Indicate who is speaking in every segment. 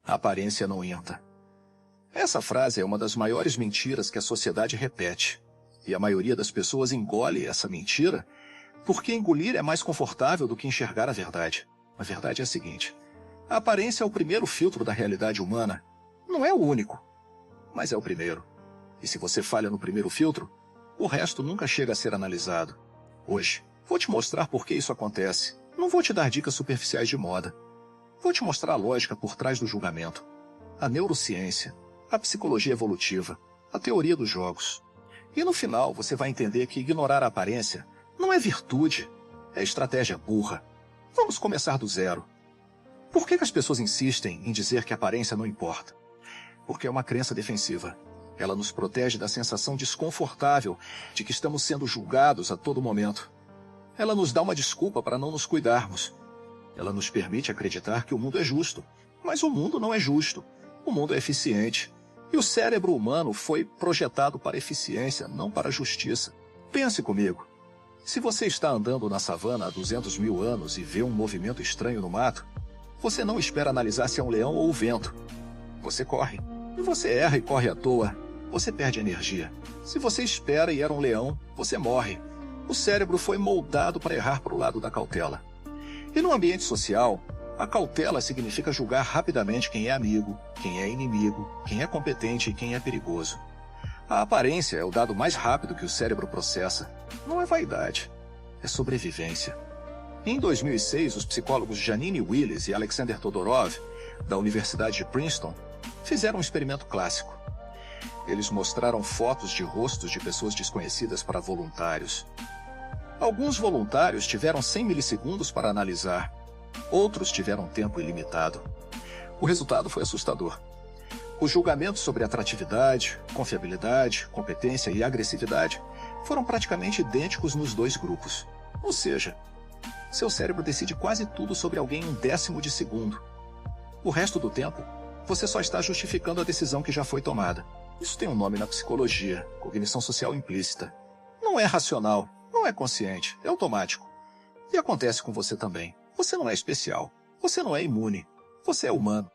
Speaker 1: a aparência não entra. Essa frase é uma das maiores mentiras que a sociedade repete. E a maioria das pessoas engole essa mentira porque engolir é mais confortável do que enxergar a verdade. A verdade é a seguinte: a aparência é o primeiro filtro da realidade humana. Não é o único, mas é o primeiro. E se você falha no primeiro filtro, o resto nunca chega a ser analisado. Hoje, vou te mostrar por que isso acontece. Não vou te dar dicas superficiais de moda. Vou te mostrar a lógica por trás do julgamento, a neurociência, a psicologia evolutiva, a teoria dos jogos. E no final você vai entender que ignorar a aparência não é virtude, é estratégia burra. Vamos começar do zero. Por que as pessoas insistem em dizer que a aparência não importa? Porque é uma crença defensiva. Ela nos protege da sensação desconfortável de que estamos sendo julgados a todo momento. Ela nos dá uma desculpa para não nos cuidarmos. Ela nos permite acreditar que o mundo é justo. Mas o mundo não é justo. O mundo é eficiente. E o cérebro humano foi projetado para eficiência, não para justiça. Pense comigo. Se você está andando na savana há 200 mil anos e vê um movimento estranho no mato, você não espera analisar se é um leão ou o vento. Você corre. E você erra e corre à toa. Você perde energia. Se você espera e era um leão, você morre. O cérebro foi moldado para errar para o lado da cautela. E no ambiente social, a cautela significa julgar rapidamente quem é amigo, quem é inimigo, quem é competente e quem é perigoso. A aparência é o dado mais rápido que o cérebro processa. Não é vaidade, é sobrevivência. Em 2006, os psicólogos Janine Willis e Alexander Todorov, da Universidade de Princeton, fizeram um experimento clássico. Eles mostraram fotos de rostos de pessoas desconhecidas para voluntários. Alguns voluntários tiveram 100 milissegundos para analisar. Outros tiveram tempo ilimitado. O resultado foi assustador. Os julgamentos sobre atratividade, confiabilidade, competência e agressividade foram praticamente idênticos nos dois grupos. Ou seja, seu cérebro decide quase tudo sobre alguém em 1/10 de segundo. O resto do tempo, você só está justificando a decisão que já foi tomada. Isso tem um nome na psicologia: cognição social implícita. Não é racional, não é consciente, é automático. E acontece com você também. Você não é especial, você não é imune, você é humano.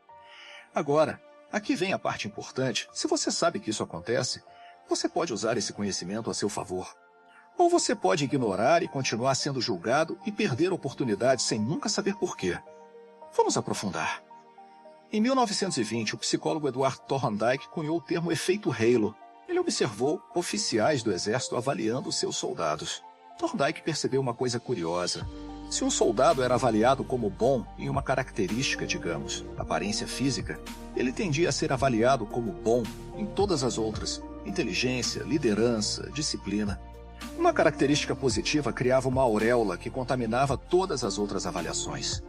Speaker 1: Agora, aqui vem a parte importante. Se você sabe que isso acontece, você pode usar esse conhecimento a seu favor. Ou você pode ignorar e continuar sendo julgado e perder oportunidades sem nunca saber por quê. Vamos aprofundar. Em 1920, o psicólogo Edward Thorndike cunhou o termo efeito Halo. Ele observou oficiais do exército avaliando seus soldados. Thorndike percebeu uma coisa curiosa. Se um soldado era avaliado como bom em uma característica, digamos, aparência física, ele tendia a ser avaliado como bom em todas as outras: inteligência, liderança, disciplina. Uma característica positiva criava uma auréola que contaminava todas as outras avaliações.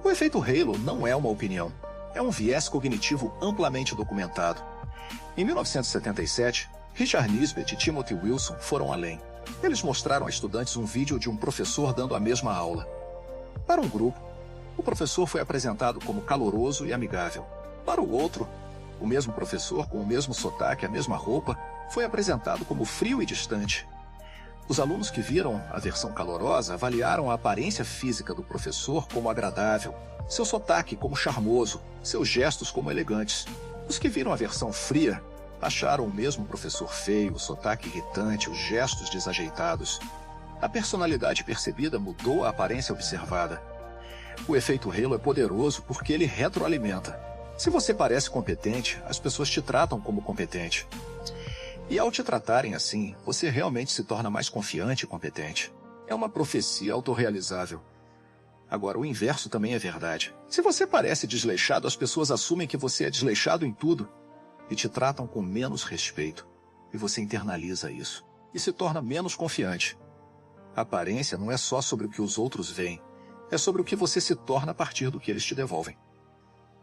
Speaker 1: O efeito Halo não é uma opinião. É um viés cognitivo amplamente documentado. Em 1977, Richard Nisbett e Timothy Wilson foram além. Eles mostraram a estudantes um vídeo de um professor dando a mesma aula. Para um grupo, o professor foi apresentado como caloroso e amigável. Para o outro, o mesmo professor, com o mesmo sotaque e a mesma roupa, foi apresentado como frio e distante. Os alunos que viram a versão calorosa avaliaram a aparência física do professor como agradável, seu sotaque como charmoso, seus gestos como elegantes. Os que viram a versão fria acharam o mesmo professor feio, o sotaque irritante, os gestos desajeitados. A personalidade percebida mudou a aparência observada. O efeito Halo é poderoso porque ele retroalimenta. Se você parece competente, as pessoas te tratam como competente. E ao te tratarem assim, você realmente se torna mais confiante e competente. É uma profecia autorrealizável. Agora, o inverso também é verdade. Se você parece desleixado, as pessoas assumem que você é desleixado em tudo e te tratam com menos respeito. E você internaliza isso e se torna menos confiante. A aparência não é só sobre o que os outros veem, é sobre o que você se torna a partir do que eles te devolvem.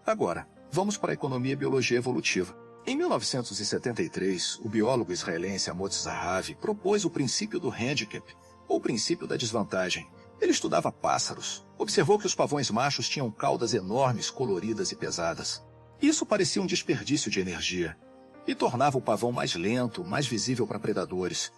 Speaker 1: Agora, vamos para a economia e biologia evolutiva. Em 1973, o biólogo israelense Amos Zahavi propôs o princípio do handicap, ou princípio da desvantagem. Ele estudava pássaros. Observou que os pavões machos tinham caudas enormes, coloridas e pesadas. Isso parecia um desperdício de energia e tornava o pavão mais lento, mais visível para predadores.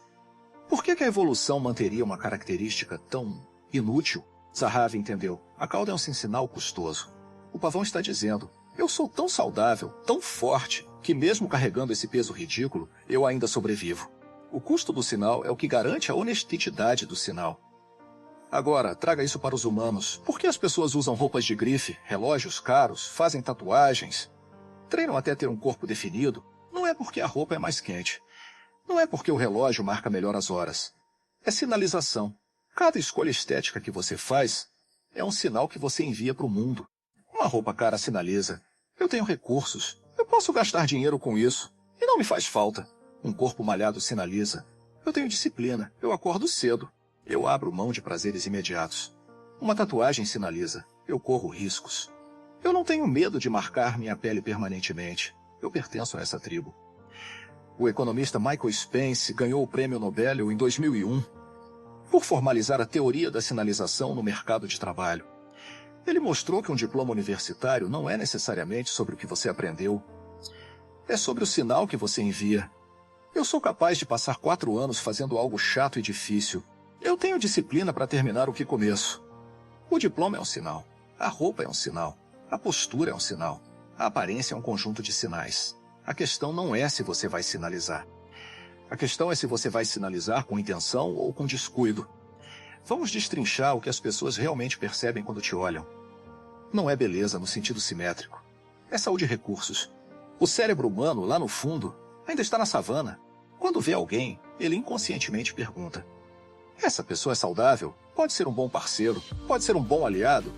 Speaker 1: Por que a evolução manteria uma característica tão inútil? Zahavi entendeu. A cauda é um sinal custoso. O pavão está dizendo: Eu sou tão saudável, tão forte, que mesmo carregando esse peso ridículo, eu ainda sobrevivo. O custo do sinal é o que garante a honestidade do sinal. Agora, traga isso para os humanos. Por que as pessoas usam roupas de grife, relógios caros, fazem tatuagens, treinam até ter um corpo definido? Não é porque a roupa é mais quente. Não é porque o relógio marca melhor as horas. É sinalização. Cada escolha estética que você faz é um sinal que você envia para o mundo. Uma roupa cara sinaliza: eu tenho recursos, eu posso gastar dinheiro com isso, e não me faz falta. Um corpo malhado sinaliza: eu tenho disciplina, eu acordo cedo, eu abro mão de prazeres imediatos. Uma tatuagem sinaliza: eu corro riscos. Eu não tenho medo de marcar minha pele permanentemente. Eu pertenço a essa tribo. O economista Michael Spence ganhou o Prêmio Nobel em 2001 por formalizar a teoria da sinalização no mercado de trabalho. Ele mostrou que um diploma universitário não é necessariamente sobre o que você aprendeu. É sobre o sinal que você envia. Eu sou capaz de passar 4 anos fazendo algo chato e difícil. Eu tenho disciplina para terminar o que começo. O diploma é um sinal. A roupa é um sinal. A postura é um sinal. A aparência é um conjunto de sinais. A questão não é se você vai sinalizar. A questão é se você vai sinalizar com intenção ou com descuido. Vamos destrinchar o que as pessoas realmente percebem quando te olham. Não é beleza no sentido simétrico. É saúde e recursos. O cérebro humano, lá no fundo, ainda está na savana. Quando vê alguém, ele inconscientemente pergunta: essa pessoa é saudável? Pode ser um bom parceiro? Pode ser um bom aliado?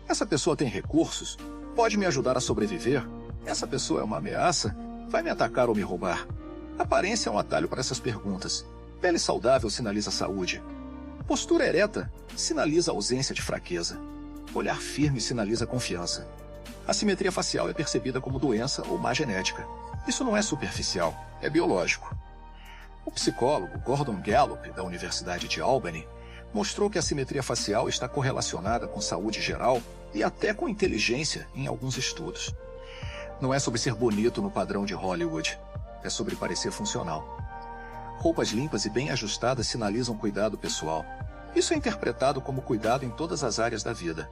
Speaker 1: Essa pessoa tem recursos? Pode me ajudar a sobreviver? Essa pessoa é uma ameaça? Vai me atacar ou me roubar? Aparência é um atalho para essas perguntas. Pele saudável sinaliza saúde. Postura ereta sinaliza ausência de fraqueza. Olhar firme sinaliza confiança. A simetria facial é percebida como doença ou má genética. Isso não é superficial, é biológico. O psicólogo Gordon Gallup, da Universidade de Albany, mostrou que a simetria facial está correlacionada com saúde geral e até com inteligência em alguns estudos. Não é sobre ser bonito no padrão de Hollywood, é sobre parecer funcional. Roupas limpas e bem ajustadas sinalizam cuidado pessoal. Isso é interpretado como cuidado em todas as áreas da vida.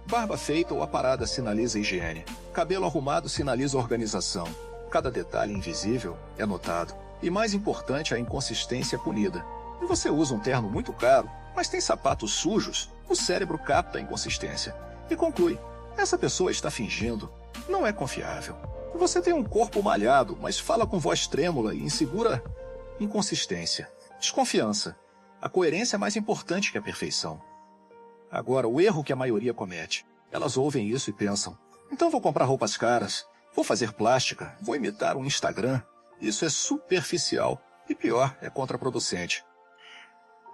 Speaker 1: Barba feita ou aparada sinaliza higiene. Cabelo arrumado sinaliza organização. Cada detalhe invisível é notado. E mais importante, a inconsistência é punida. Se você usa um terno muito caro, mas tem sapatos sujos, o cérebro capta a inconsistência e conclui: essa pessoa está fingindo, não é confiável. Você tem um corpo malhado, mas fala com voz trêmula e insegura. Inconsistência. Desconfiança. A coerência é mais importante que a perfeição. Agora, o erro que a maioria comete. Elas ouvem isso e pensam: então vou comprar roupas caras, vou fazer plástica, vou imitar um Instagram. Isso é superficial e, pior, é contraproducente.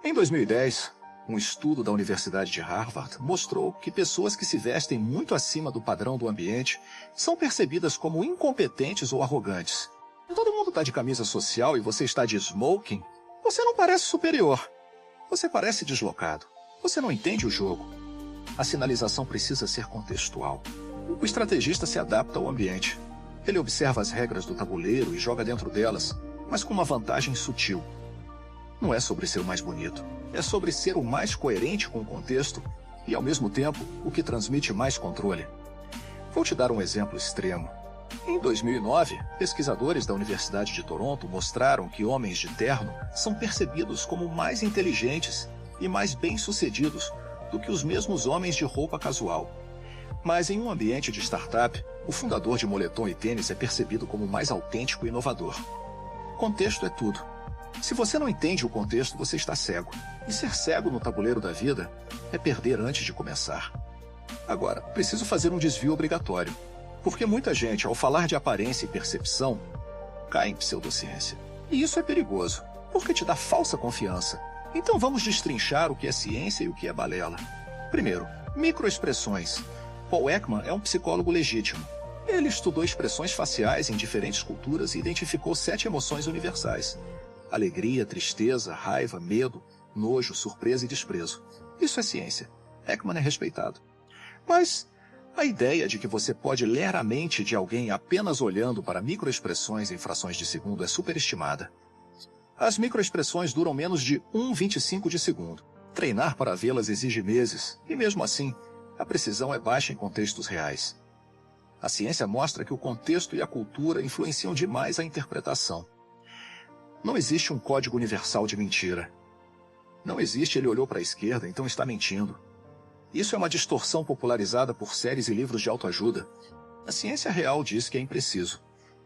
Speaker 1: Em 2010, um estudo da Universidade de Harvard mostrou que pessoas que se vestem muito acima do padrão do ambiente são percebidas como incompetentes ou arrogantes. Se todo mundo está de camisa social e você está de smoking, você não parece superior. Você parece deslocado. Você não entende o jogo. A sinalização precisa ser contextual. O estrategista se adapta ao ambiente. Ele observa as regras do tabuleiro e joga dentro delas, mas com uma vantagem sutil. Não é sobre ser o mais bonito. É sobre ser o mais coerente com o contexto e, ao mesmo tempo, o que transmite mais controle. Vou te dar um exemplo extremo. Em 2009, pesquisadores da Universidade de Toronto mostraram que homens de terno são percebidos como mais inteligentes e mais bem-sucedidos do que os mesmos homens de roupa casual. Mas em um ambiente de startup, o fundador de moletom e tênis é percebido como mais autêntico e inovador. Contexto é tudo. Se você não entende o contexto, você está cego. E ser cego no tabuleiro da vida é perder antes de começar. Agora, preciso fazer um desvio obrigatório. Porque muita gente, ao falar de aparência e percepção, cai em pseudociência. E isso é perigoso, porque te dá falsa confiança. Então vamos destrinchar o que é ciência e o que é balela. Primeiro, microexpressões. Paul Ekman é um psicólogo legítimo. Ele estudou expressões faciais em diferentes culturas e identificou 7 emoções universais: alegria, tristeza, raiva, medo, nojo, surpresa e desprezo. Isso é ciência. Ekman é respeitado. Mas a ideia de que você pode ler a mente de alguém apenas olhando para microexpressões em frações de segundo é superestimada. As microexpressões duram menos de 1/25 de segundo. Treinar para vê-las exige meses, e mesmo assim, a precisão é baixa em contextos reais. A ciência mostra que o contexto e a cultura influenciam demais a interpretação. Não existe um código universal de mentira. Não existe ele olhou para a esquerda, então está mentindo. Isso é uma distorção popularizada por séries e livros de autoajuda. A ciência real diz que é impreciso.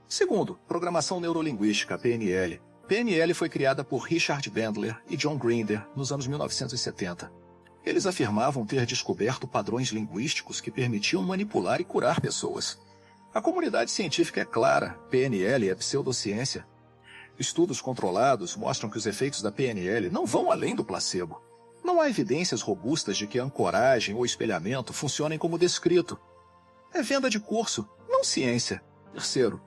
Speaker 1: Segundo, programação neurolinguística, PNL. PNL foi criada por Richard Bandler e John Grinder nos anos 1970. Eles afirmavam ter descoberto padrões linguísticos que permitiam manipular e curar pessoas. A comunidade científica é clara, PNL é pseudociência. Estudos controlados mostram que os efeitos da PNL não vão além do placebo. Não há evidências robustas de que a ancoragem ou espelhamento funcionem como descrito. É venda de curso, não ciência. Terceiro,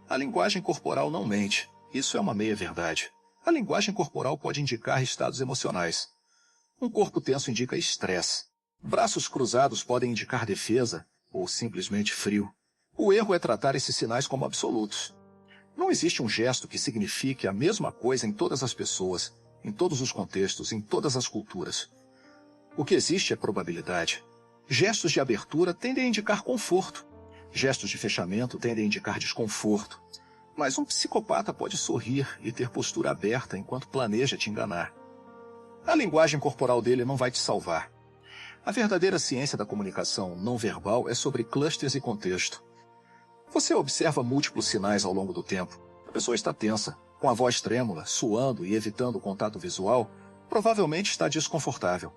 Speaker 1: a linguagem corporal não mente. Isso é uma meia-verdade. A linguagem corporal pode indicar estados emocionais. Um corpo tenso indica estresse. Braços cruzados podem indicar defesa ou simplesmente frio. O erro é tratar esses sinais como absolutos. Não existe um gesto que signifique a mesma coisa em todas as pessoas, em todos os contextos, em todas as culturas. O que existe é probabilidade. Gestos de abertura tendem a indicar conforto. Gestos de fechamento tendem a indicar desconforto. Mas um psicopata pode sorrir e ter postura aberta enquanto planeja te enganar. A linguagem corporal dele não vai te salvar. A verdadeira ciência da comunicação não verbal é sobre clusters e contexto. Você observa múltiplos sinais ao longo do tempo. A pessoa está tensa, com a voz trêmula, suando e evitando o contato visual, provavelmente está desconfortável.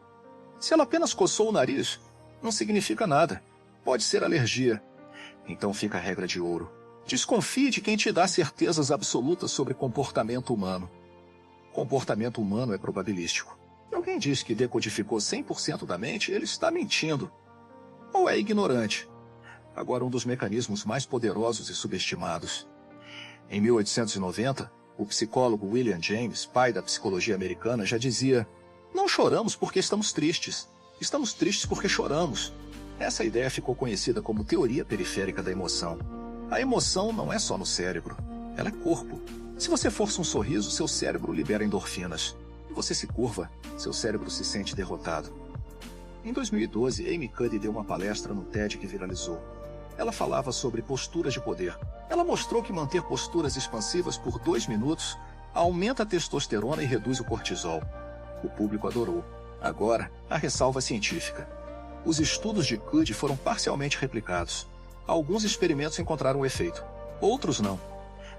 Speaker 1: Se ela apenas coçou o nariz, não significa nada. Pode ser alergia. Então fica a regra de ouro. Desconfie de quem te dá certezas absolutas sobre comportamento humano. Comportamento humano é probabilístico. Se alguém diz que decodificou 100% da mente, ele está mentindo. Ou é ignorante. Agora, um dos mecanismos mais poderosos e subestimados. Em 1890, o psicólogo William James, pai da psicologia americana, já dizia: "Não choramos porque estamos tristes. Estamos tristes porque choramos." Essa ideia ficou conhecida como teoria periférica da emoção. A emoção não é só no cérebro, ela é corpo. Se você força um sorriso, seu cérebro libera endorfinas. Se você se curva, seu cérebro se sente derrotado. Em 2012, Amy Cuddy deu uma palestra no TED que viralizou. Ela falava sobre posturas de poder. Ela mostrou que manter posturas expansivas por 2 minutos aumenta a testosterona e reduz o cortisol. O público adorou. Agora, a ressalva científica. Os estudos de Cuddy foram parcialmente replicados. Alguns experimentos encontraram o efeito, outros não.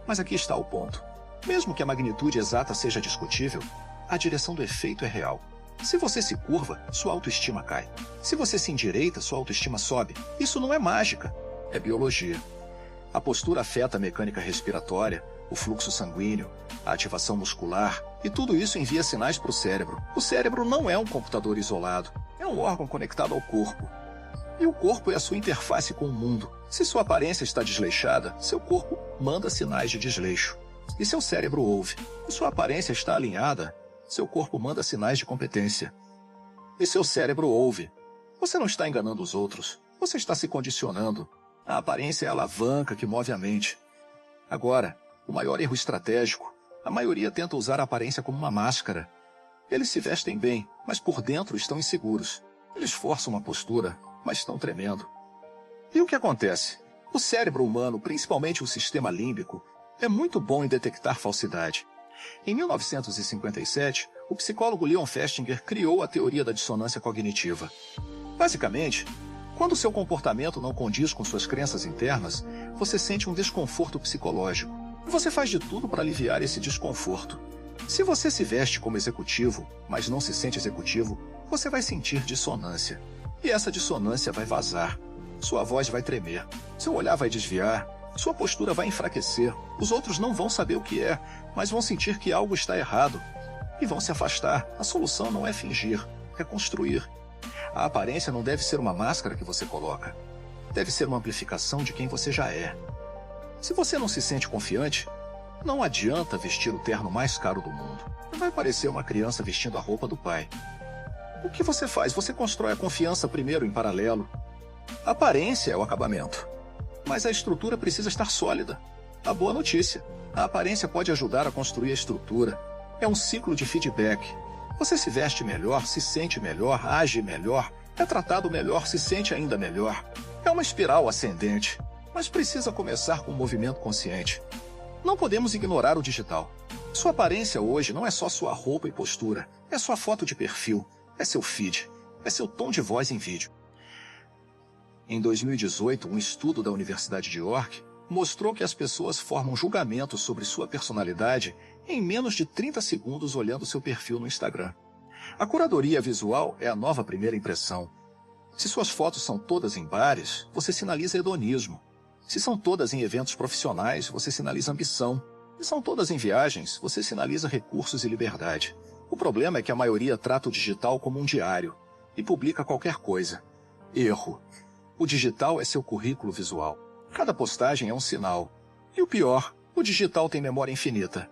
Speaker 1: Mas aqui está o ponto. Mesmo que a magnitude exata seja discutível, a direção do efeito é real. Se você se curva, sua autoestima cai. Se você se endireita, sua autoestima sobe. Isso não é mágica, é biologia. A postura afeta a mecânica respiratória, o fluxo sanguíneo, a ativação muscular, e tudo isso envia sinais para o cérebro. O cérebro não é um computador isolado, é um órgão conectado ao corpo. E o corpo é a sua interface com o mundo. Se sua aparência está desleixada, seu corpo manda sinais de desleixo. E seu cérebro ouve. Se sua aparência está alinhada, seu corpo manda sinais de competência. E seu cérebro ouve. Você não está enganando os outros. Você está se condicionando. A aparência é a alavanca que move a mente. Agora, o maior erro estratégico. A maioria tenta usar a aparência como uma máscara. Eles se vestem bem, mas por dentro estão inseguros. Eles forçam uma postura, mas estão tremendo. E o que acontece? O cérebro humano, principalmente o sistema límbico, é muito bom em detectar falsidade. Em 1957, o psicólogo Leon Festinger criou a teoria da dissonância cognitiva. Basicamente, quando seu comportamento não condiz com suas crenças internas, você sente um desconforto psicológico. E você faz de tudo para aliviar esse desconforto. Se você se veste como executivo, mas não se sente executivo, você vai sentir dissonância. E essa dissonância vai vazar. Sua voz vai tremer. Seu olhar vai desviar. Sua postura vai enfraquecer. Os outros não vão saber o que é, mas vão sentir que algo está errado. E vão se afastar. A solução não é fingir, é construir. A aparência não deve ser uma máscara que você coloca. Deve ser uma amplificação de quem você já é. Se você não se sente confiante, não adianta vestir o terno mais caro do mundo. Vai parecer uma criança vestindo a roupa do pai. O que você faz? Você constrói a confiança primeiro em paralelo. A aparência é o acabamento. Mas a estrutura precisa estar sólida. A boa notícia: a aparência pode ajudar a construir a estrutura. É um ciclo de feedback. Você se veste melhor, se sente melhor, age melhor, é tratado melhor, se sente ainda melhor. É uma espiral ascendente. Mas precisa começar com um movimento consciente. Não podemos ignorar o digital. Sua aparência hoje não é só sua roupa e postura, é sua foto de perfil, é seu feed, é seu tom de voz em vídeo. Em 2018, um estudo da Universidade de York mostrou que as pessoas formam julgamentos sobre sua personalidade em menos de 30 segundos olhando seu perfil no Instagram. A curadoria visual é a nova primeira impressão. Se suas fotos são todas em bares, você sinaliza hedonismo. Se são todas em eventos profissionais, você sinaliza ambição. Se são todas em viagens, você sinaliza recursos e liberdade. O problema é que a maioria trata o digital como um diário e publica qualquer coisa. Erro. O digital é seu currículo visual. Cada postagem é um sinal. E o pior, o digital tem memória infinita.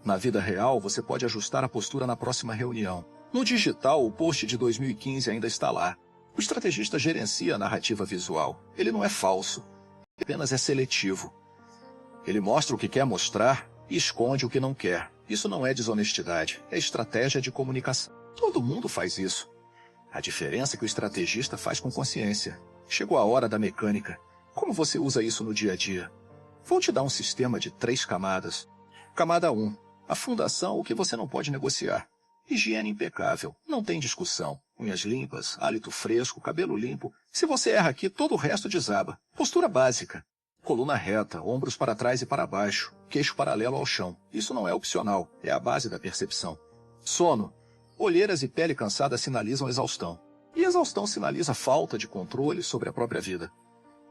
Speaker 1: Na vida real, você pode ajustar a postura na próxima reunião. No digital, o post de 2015 ainda está lá. O estrategista gerencia a narrativa visual. Ele não é falso. Apenas é seletivo. Ele mostra o que quer mostrar e esconde o que não quer. Isso não é desonestidade, é estratégia de comunicação. Todo mundo faz isso. A diferença é que o estrategista faz com consciência. Chegou a hora da mecânica. Como você usa isso no dia a dia? Vou te dar um sistema de 3 camadas. Camada 1. A fundação, o que você não pode negociar. Higiene impecável, não tem discussão. Unhas limpas, hálito fresco, cabelo limpo. Se você erra aqui, todo o resto desaba. Postura básica. Coluna reta, ombros para trás e para baixo, queixo paralelo ao chão. Isso não é opcional, é a base da percepção. Sono. Olheiras e pele cansada sinalizam exaustão. E exaustão sinaliza falta de controle sobre a própria vida.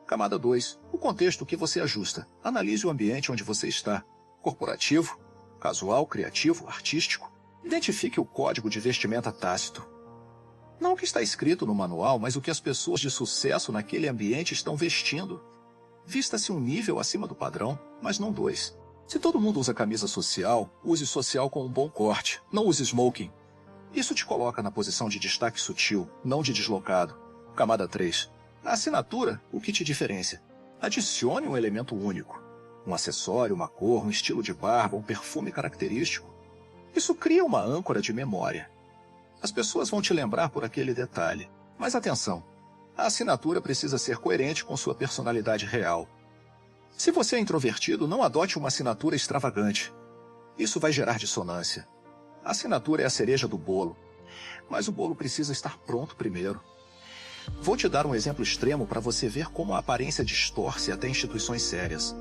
Speaker 1: Camada 2. O contexto que você ajusta. Analise o ambiente onde você está. Corporativo, casual, criativo, artístico. Identifique o código de vestimenta tácito. Não o que está escrito no manual, mas o que as pessoas de sucesso naquele ambiente estão vestindo. Vista-se um nível acima do padrão, mas não 2. Se todo mundo usa camisa social, use social com um bom corte, não use smoking. Isso te coloca na posição de destaque sutil, não de deslocado. Camada 3. A assinatura, o que te diferencia. Adicione um elemento único. Um acessório, uma cor, um estilo de barba, um perfume característico. Isso cria uma âncora de memória. As pessoas vão te lembrar por aquele detalhe. Mas atenção, a assinatura precisa ser coerente com sua personalidade real. Se você é introvertido, não adote uma assinatura extravagante. Isso vai gerar dissonância. A assinatura é a cereja do bolo, mas o bolo precisa estar pronto primeiro. Vou te dar um exemplo extremo para você ver como a aparência distorce até instituições sérias.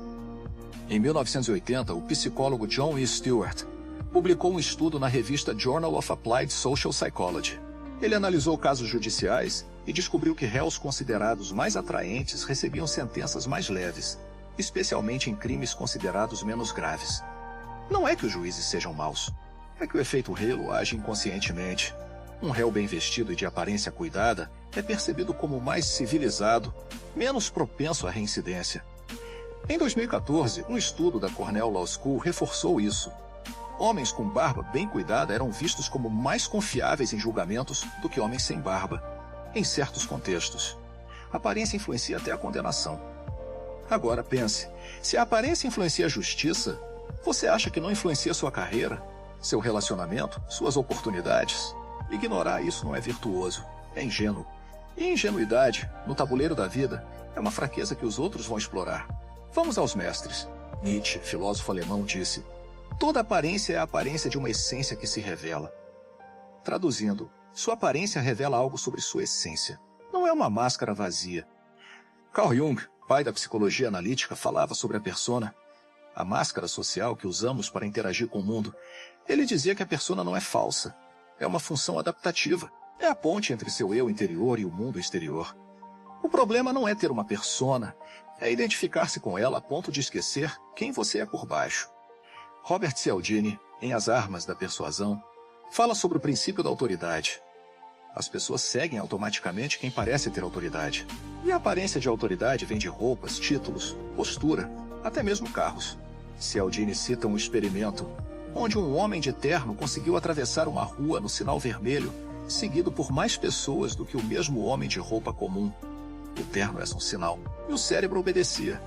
Speaker 1: Em 1980, o psicólogo John E. Stewart publicou um estudo na revista Journal of Applied Social Psychology. Ele analisou casos judiciais e descobriu que réus considerados mais atraentes recebiam sentenças mais leves, especialmente em crimes considerados menos graves. Não é que os juízes sejam maus, é que o efeito halo age inconscientemente. Um réu bem vestido e de aparência cuidada é percebido como mais civilizado, menos propenso à reincidência. Em 2014, um estudo da Cornell Law School reforçou isso. Homens com barba bem cuidada eram vistos como mais confiáveis em julgamentos do que homens sem barba, em certos contextos. A aparência influencia até a condenação. Agora pense, se a aparência influencia a justiça, você acha que não influencia sua carreira, seu relacionamento, suas oportunidades? Ignorar isso não é virtuoso, é ingênuo. E ingenuidade, no tabuleiro da vida, é uma fraqueza que os outros vão explorar. Vamos aos mestres. Nietzsche, filósofo alemão, disse: toda aparência é a aparência de uma essência que se revela. Traduzindo, sua aparência revela algo sobre sua essência. Não é uma máscara vazia. Carl Jung, pai da psicologia analítica, falava sobre a persona, a máscara social que usamos para interagir com o mundo. Ele dizia que a persona não é falsa, é uma função adaptativa. É a ponte entre seu eu interior e o mundo exterior. O problema não é ter uma persona, é identificar-se com ela a ponto de esquecer quem você é por baixo. Robert Cialdini, em As Armas da Persuasão, fala sobre o princípio da autoridade. As pessoas seguem automaticamente quem parece ter autoridade. E a aparência de autoridade vem de roupas, títulos, postura, até mesmo carros. Cialdini cita um experimento onde um homem de terno conseguiu atravessar uma rua no sinal vermelho, seguido por mais pessoas do que o mesmo homem de roupa comum. O terno era um sinal, e o cérebro obedecia.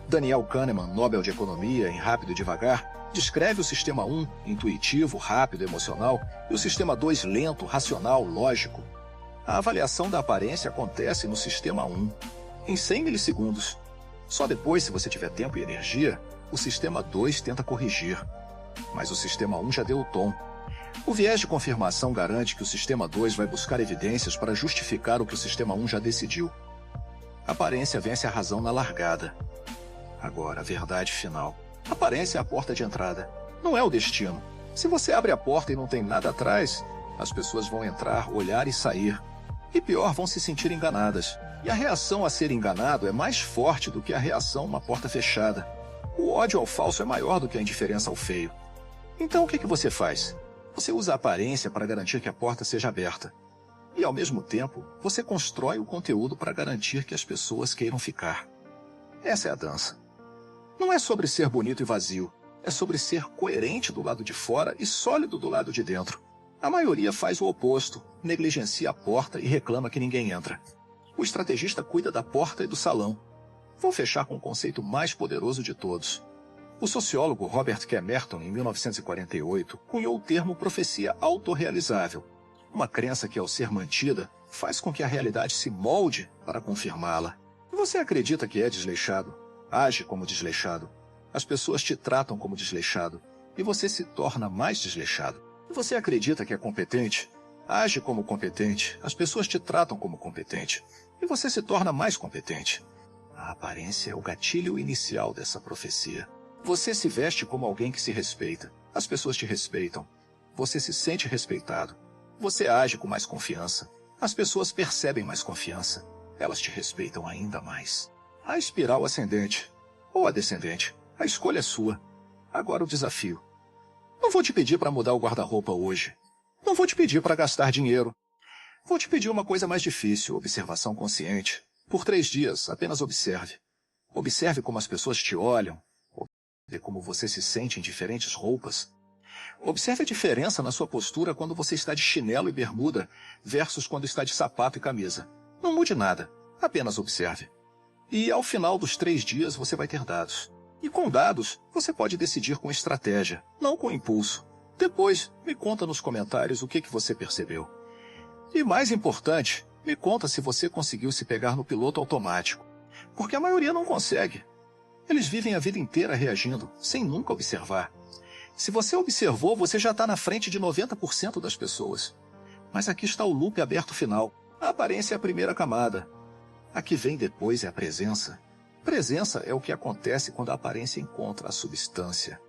Speaker 1: Daniel Kahneman, Nobel de Economia, em Rápido e Devagar, descreve o sistema 1, intuitivo, rápido, emocional, e o sistema 2, lento, racional, lógico. A avaliação da aparência acontece no sistema 1, em 100 milissegundos. Só depois, se você tiver tempo e energia, o sistema 2 tenta corrigir. Mas o sistema 1 já deu o tom. O viés de confirmação garante que o sistema 2 vai buscar evidências para justificar o que o sistema 1 já decidiu. A aparência vence a razão na largada. Agora, a verdade final. A aparência é a porta de entrada, não é o destino. Se você abre a porta e não tem nada atrás, as pessoas vão entrar, olhar e sair. E pior, vão se sentir enganadas. E a reação a ser enganado é mais forte do que a reação a uma porta fechada. O ódio ao falso é maior do que a indiferença ao feio. Então o que você faz? Você usa a aparência para garantir que a porta seja aberta. E ao mesmo tempo, você constrói o conteúdo para garantir que as pessoas queiram ficar. Essa é a dança. Não é sobre ser bonito e vazio. É sobre ser coerente do lado de fora e sólido do lado de dentro. A maioria faz o oposto, negligencia a porta e reclama que ninguém entra. O estrategista cuida da porta e do salão. Vou fechar com o conceito mais poderoso de todos. O sociólogo Robert K. Merton, em 1948, cunhou o termo profecia autorrealizável. Uma crença que, ao ser mantida, faz com que a realidade se molde para confirmá-la. Você acredita que é desleixado? Age como desleixado. As pessoas te tratam como desleixado. E você se torna mais desleixado. Você acredita que é competente? Age como competente. As pessoas te tratam como competente. E você se torna mais competente. A aparência é o gatilho inicial dessa profecia. Você se veste como alguém que se respeita. As pessoas te respeitam. Você se sente respeitado. Você age com mais confiança. As pessoas percebem mais confiança. Elas te respeitam ainda mais. A espiral ascendente ou a descendente, a escolha é sua. Agora o desafio. Não vou te pedir para mudar o guarda-roupa hoje. Não vou te pedir para gastar dinheiro. Vou te pedir uma coisa mais difícil, observação consciente. Por 3 dias, apenas observe. Observe como as pessoas te olham. Observe como você se sente em diferentes roupas. Observe a diferença na sua postura quando você está de chinelo e bermuda versus quando está de sapato e camisa. Não mude nada, apenas observe. E ao final dos 3 dias você vai ter dados. E com dados, você pode decidir com estratégia, não com impulso. Depois, me conta nos comentários o que você percebeu. E mais importante, me conta se você conseguiu se pegar no piloto automático. Porque a maioria não consegue. Eles vivem a vida inteira reagindo, sem nunca observar. Se você observou, você já está na frente de 90% das pessoas. Mas aqui está o loop aberto final. A aparência é a primeira camada. A que vem depois é a presença. Presença é o que acontece quando a aparência encontra a substância.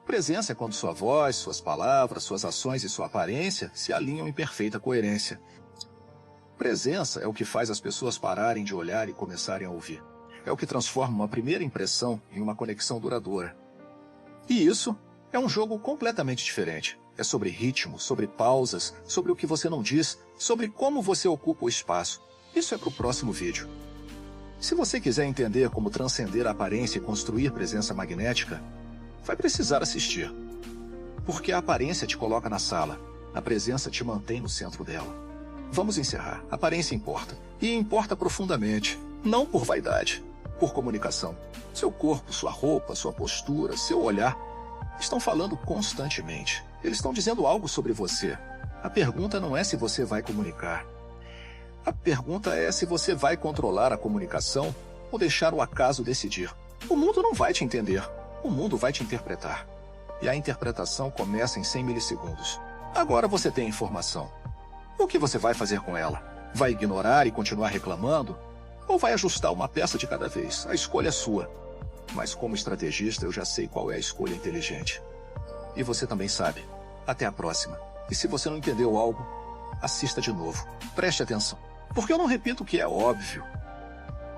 Speaker 1: Presença é quando sua voz, suas palavras, suas ações e sua aparência se alinham em perfeita coerência. Presença é o que faz as pessoas pararem de olhar e começarem a ouvir. É o que transforma uma primeira impressão em uma conexão duradoura. E isso é um jogo completamente diferente. É sobre ritmo, sobre pausas, sobre o que você não diz, sobre como você ocupa o espaço. Isso é para o próximo vídeo. Se você quiser entender como transcender a aparência e construir presença magnética, vai precisar assistir. Porque a aparência te coloca na sala, a presença te mantém no centro dela. Vamos encerrar. A aparência importa. E importa profundamente. Não por vaidade, por comunicação. Seu corpo, sua roupa, sua postura, seu olhar estão falando constantemente. Eles estão dizendo algo sobre você. A pergunta não é se você vai comunicar. A pergunta é se você vai controlar a comunicação ou deixar o acaso decidir. O mundo não vai te entender. O mundo vai te interpretar. E a interpretação começa em 100 milissegundos. Agora você tem informação. O que você vai fazer com ela? Vai ignorar e continuar reclamando? Ou vai ajustar uma peça de cada vez? A escolha é sua. Mas como estrategista, eu já sei qual é a escolha inteligente. E você também sabe. Até a próxima. E se você não entendeu algo, assista de novo. Preste atenção. Porque eu não repito o que é óbvio.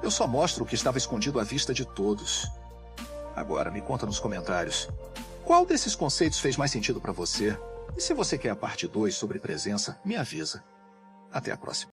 Speaker 1: Eu só mostro o que estava escondido à vista de todos. Agora, me conta nos comentários. Qual desses conceitos fez mais sentido para você? E se você quer a parte 2 sobre presença, me avisa. Até a próxima.